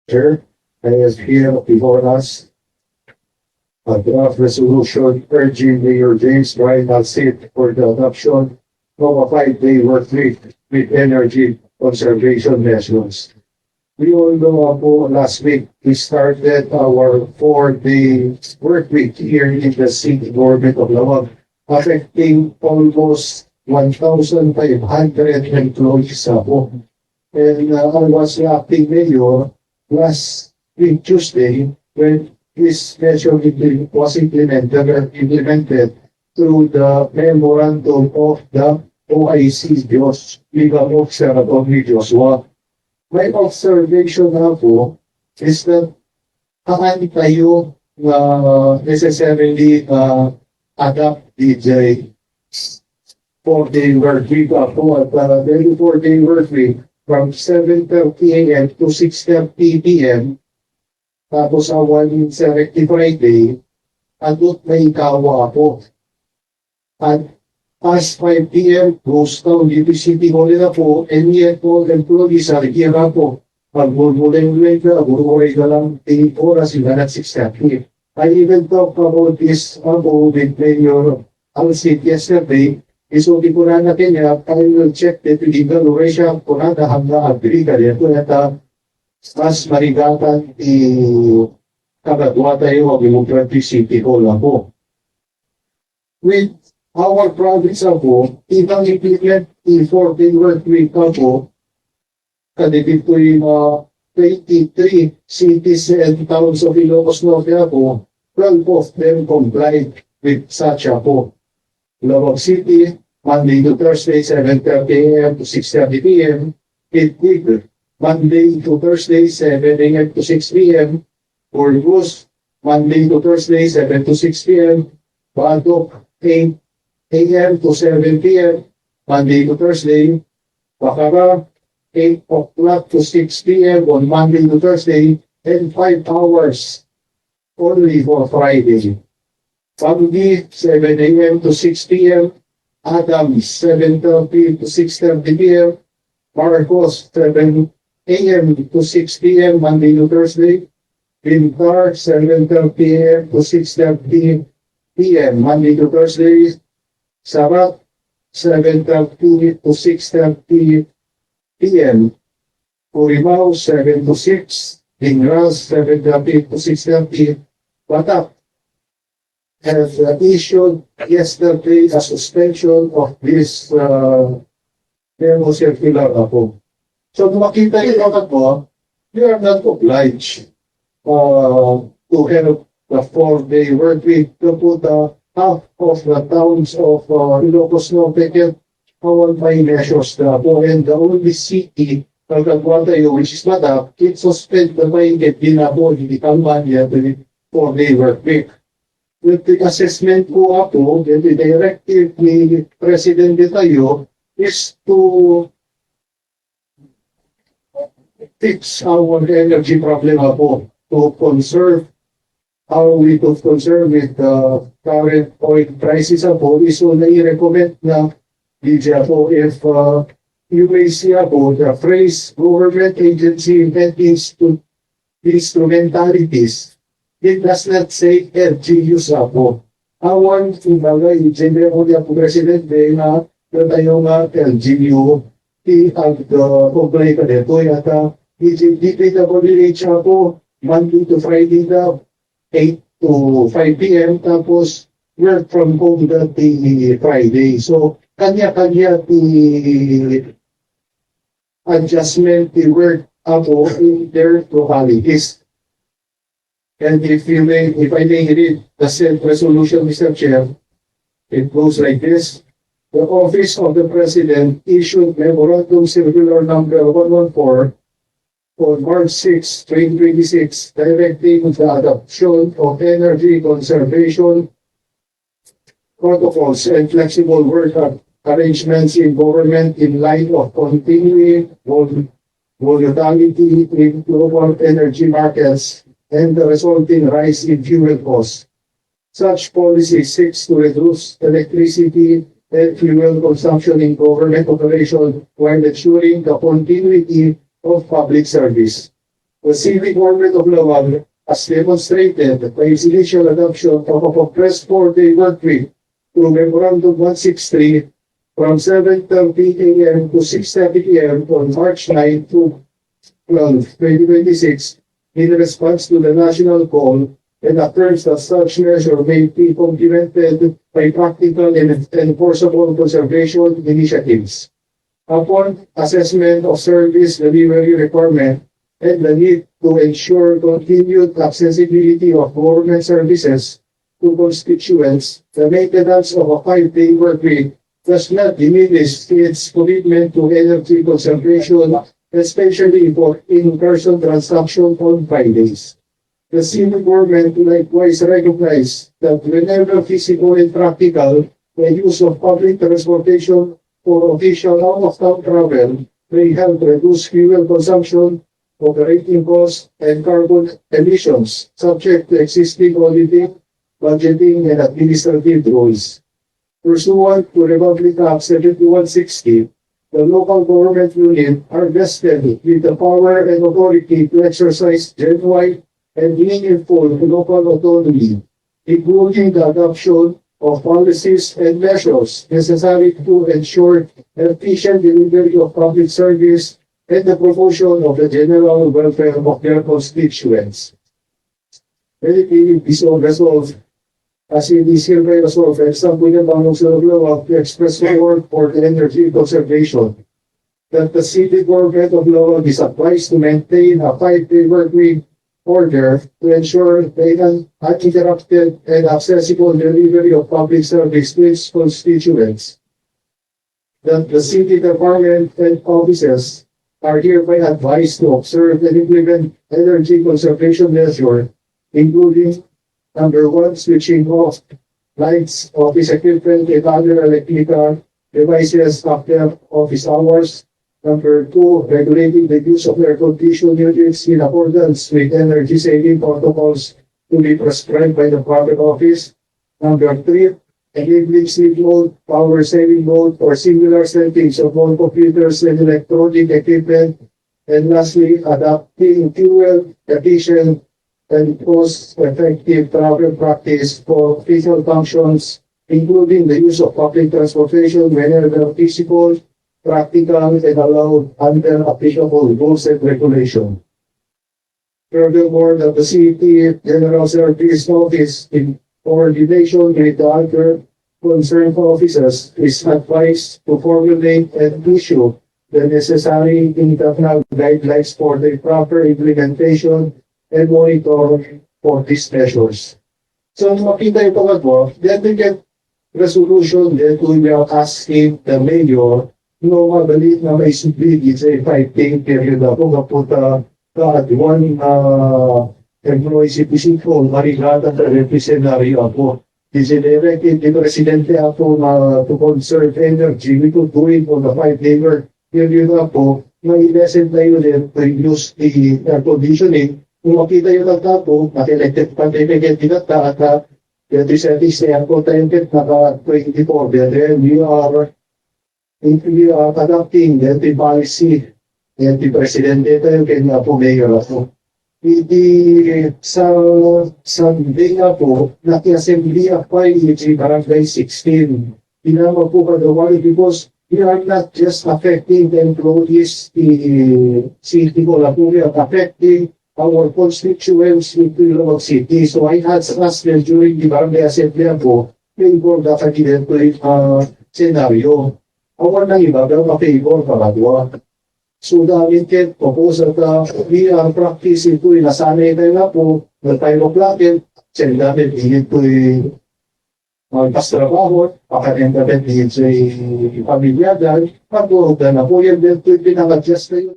Chair, I have here before us a draft resolution urging Mayor Alcid for the adoption of a 5-day work week with energy conservation measures. We all know last week we started our 4-day work week here in the city government of Laoag, affecting almost 1,500 employees ako. And I was the acting mayor last week Tuesday when this measure was implemented through the memorandum of the OIC Diyos, Legal Officer Atty. Joshua. My observation na po is that hindi tayo necessarily adapt the 4-day work week ako at the 4-day work week from 7:30 a.m. to 6:30 p.m. Tapos awan sa Friday, adot may kawa ako. At past 5 p.m. goes down dito City Hall na po, and yet all employees are here po. Pag-bulbuling ka, bururay ka lang 8 oras, sila na 6:30. I even talked about this with Mayor Alcid yesterday. Isuti ko na natin niya, I will check the legal duration ko na hanggang agree ka rin. Kung nata, mas marigatan kagadwa tayo wag yung 20 City Hall ako. With our province ako, ibang implement in 4-day work week ako, kadipit ko yung 23 cities and towns of Ilocos Norte ako, 12 of them complied with such ako. Laoag City, Monday to Thursday, 7:30 a.m. to 6:30 p.m. Kitwig, Monday to Thursday, 7 a.m. to 6 p.m. Orgus, Monday to Thursday, 7 to 6 p.m. Badok, 8 a.m. to 7 p.m. Monday to Thursday. Bakara, 8 o'clock to 6 p.m. on Monday to Thursday, and 5 hours only for Friday. Pagdi, 7 a.m. to 6 p.m. Adams, 7:30 to 6:30 p.m. Marcos, 7 a.m. to 6 p.m. Monday to Thursday. Pintar, 7:30 a.m. to 6:30 p.m. Monday to Thursday. Sarat, 7:30 to 6:30 p.m. Purimao, 7 to 6. Dingras, 7:30 to 6:30. Batak has issued yesterday a suspension of this memo circular ako. So makita nyo ako, we are not obliged to have the 4-day work week to put half of the towns of Ilocos Norte and our my measures na po. And the only city nagkagawa tayo, which is Batak, it suspend the may get din ako, hindi kalman yan, the 4-day work week. With the assessment po ako, the directive ni Presidente tayo is to fix our energy problem ako, to conserve how we could conserve with the current oil prices ako. So nai-recommend na DJ ako, if you may see ako, the phrase government agency and instrumentalities, it does not say LGUs ako. Awan, kumbaga, i-gender ko niya po Presidente na tayo nga LGU, i-comply ka dito, yata, DPWH ako, Monday to Friday na, 8 to 5 p.m., tapos work from home that Friday. So, kanya-kanya adjustment, work ako in their localities. And if I may read the said resolution, Mr. Chair, it goes like this. The Office of the President issued Memorandum Circular Number 114 on March 6, 2026, directing the adoption of energy conservation protocols and flexible work arrangements in government in light of continuing volatility in global energy markets and the resulting rise in fuel costs. Such policy seeks to reduce electricity and fuel consumption in government operation while ensuring the continuity of public service. The civic government of Laoag has demonstrated by its initial adoption of a compressed 4-day work week through Memorandum 163 from 7:30 a.m. to 6:30 p.m. on March 9 to 12, 2026 in response to the national call and affirms that such measure may be complemented by practical and enforceable conservation initiatives. Upon assessment of service delivery requirement and the need to ensure continued accessibility of government services to constituents, the maintenance of a 5-day work week does not diminish its commitment to energy conservation, especially for in-person transaction on Fridays. The city government likewise recognizes that whenever feasible and practical, the use of public transportation for official out-of-town travel may help reduce fuel consumption, operating costs, and carbon emissions, subject to existing auditing, budgeting, and administrative rules. Pursuant to Republic Act 7160, the local government unit are vested with the power and authority to exercise genuine and meaningful local autonomy, including the adoption of policies and measures necessary to ensure efficient delivery of public service and the promotion of the general welfare of their constituents. It is all resolved as it is hereby resolved at Sangguniang Panlungsod to express support for the energy conservation, that the city government of Laoag is advised to maintain a 5-day work week order to ensure the uninterrupted and accessible delivery of public service to its constituents, that the city department and offices are hereby advised to observe and implement energy conservation measures, including number 1, switching off lights, office equipment, and other electrical devices after office hours. Number 2, regulating the use of air conditioning units in accordance with energy saving protocols to be prescribed by the public office. Number 3, enabling sleep mode, power saving mode, or similar settings of all computers and electronic equipment. And lastly, adopting fuel efficient and cost-effective travel practice for official functions, including the use of public transportation whenever feasible, practical, and allowed under applicable rules and regulations. Furthermore, that the City General Service Office, in coordination with the other concerned officers, is advised to formulate and issue the necessary internal guidelines for the proper implementation and monitoring for these measures. So, makita yung pangalawa, then we get resolution that we will asking the mayor mabalik na may isubli sa 5-day period ako kapunta ka at one employee si Pisito, marigatan na representary ako. Directed the Presidente ako na to conserve energy, we could do it on the 5-day work period ako, may lesson tayo din to use the air conditioning. Kung makita yung nagtapo, naka-elected pandemic dinata at the settings na ako tayong naka-24, then we are conducting the policy and the Presidente tayo kaya nga po Mayor ako. Hindi sa Sunday nga po, naki-assembly pa yung Barangay 16. Pinama po kadawali because we are not just affecting the employees, the city ko lang po, we are affecting our constituents into Laoag City. So I had asked them during the Barangay Assembly po, favor the candidate scenario. Ako nang iba, pero ma-favor palagwa. So the intent proposal na we are practicing ito, nasanay tayo na po, na tayo platin, sila namin ito magpastrabaho, pakatenda namin ito sa pamilya dahil, pag-uog na po yan, then ito pinang-adjust na yun.